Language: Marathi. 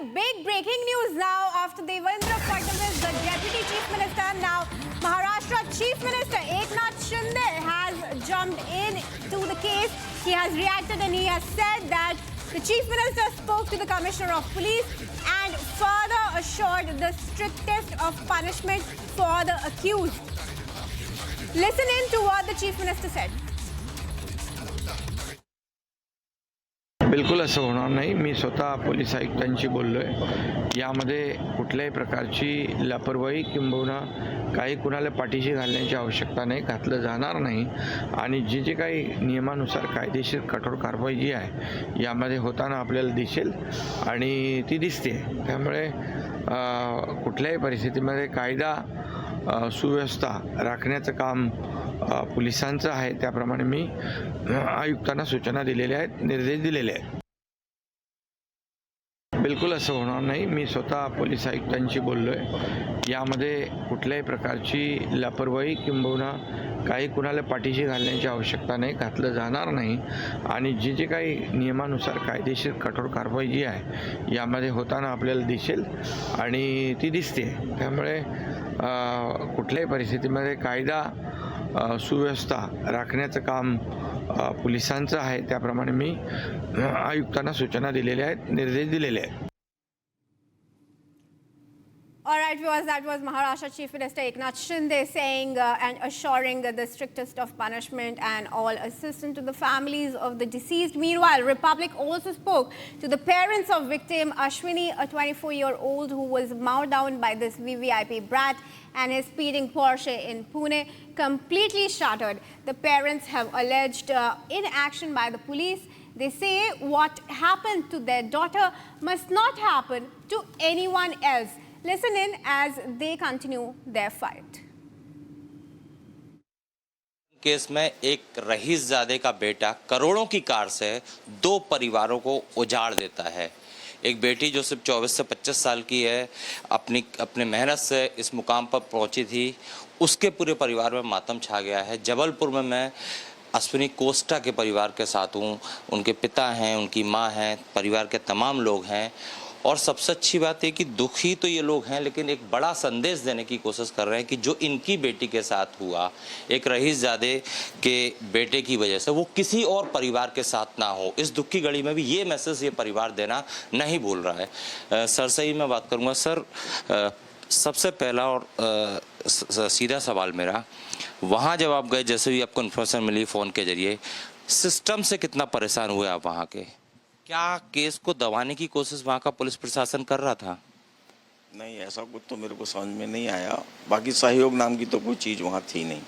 big breaking news now after Devendra Fadnavis, the Deputy Chief Minister, now Maharashtra Chief Minister Eknath Shinde has jumped in to the case. He has reacted and he has said that the Chief Minister spoke to the Commissioner of Police and further assured the strictest of punishment for the accused. Listen in to what the Chief Minister said. बिलकुल असं होणार नाही. मी स्वतः पोलीस आयुक्तांशी बोललोय. यामध्ये कुठल्याही प्रकारची लापरवाही किंबहुना काही कुणाला पाठीशी घालण्याची आवश्यकता नाही, घातलं जाणार नाही. आणि जे काही नियमानुसार कायदेशीर कठोर कारवाई जी आहे यामध्ये होताना आपल्याला दिसेल आणि ती दिसते. त्यामुळे कुठल्याही परिस्थितीमध्ये कायदा सुव्यवस्था राखण्याचं काम पोलिसांचं आहे. त्याप्रमाणे मी आयुक्तांना सूचना दिलेल्या आहेत, निर्देश दिलेले आहेत. बिलकुल असं होणार नाही. मी स्वतः पोलीस आयुक्तांशी बोललोय. यामध्ये कुठल्याही प्रकारची लापरवाही किंबहुना काही कुणाला पाठीशी घालण्याची आवश्यकता नाही, घातलं जाणार नाही. आणि जे काही नियमानुसार कायदेशीर कठोर कारवाई जी आहे यामध्ये होताना आपल्याला दिसेल आणि ती दिसते. त्यामुळे कुठल्याही परिस्थितीमध्ये कायदा सुव्यवस्था राखण्याचं काम पोलिसांचं आहे. त्याप्रमाणे मी आयुक्तांना सूचना दिलेल्या आहेत, निर्देश दिलेले आहेत. All right, viewers, that was Maharashtra Chief Minister Eknath Shinde saying and assuring the strictest of punishment and all assistance to the families of the deceased. Meanwhile, Republic also spoke to the parents of victim Ashwini, a 24-year-old who was mowed down by this VVIP brat and his speeding Porsche in Pune, completely shattered. The parents have alleged inaction by the police. They say what happened to their daughter must not happen to anyone else. Listen in as they continue their fight. केस में एक रईसजादे का बेटा करोड़ों की कार से दो परिवारों को उजाड़ देता है। एक बेटी जो सिर्फ 24 से 25 साल की है, अपने मेहनत से इस मुकाम पर पहुंची थी, उसके पूरे परिवार में मातम छा गया है। जबलपुर में मैं अश्विनी कोस्टा के परिवार के साथ हूँ। उनके पिता हैं, उनकी माँ हैं, परिवार के तमाम लोग हैं। और सबसे अच्छी बात है कि दुखी तो ये लोग हैं, लेकिन एक बड़ा संदेश देने की कोशिश कर रहे हैं कि जो इनकी बेटी के साथ हुआ, एक रईसजादे के बेटे की वजह से वो किसी और परिवार के साथ ना हो। इस दुख की घड़ी में भी ये मैसेज ये परिवार देना नहीं भूल रहा है। सर से ही मैं बात करूँगा। सर, सबसे पहला और सीधा सवाल मेरा, वहाँ जब आप गए, जैसे भी आपको इन्फॉर्मेशन मिली फ़ोन के जरिए, सिस्टम से कितना परेशान हुए आप वहाँ के? क्या केस को दबाने की कोशिश वहाँ का पुलिस प्रशासन कर रहा था? नहीं, ऐसा कुछ तो मेरे को समझ में नहीं आया। बाकी सहयोग नाम की तो कोई चीज़ वहाँ थी नहीं।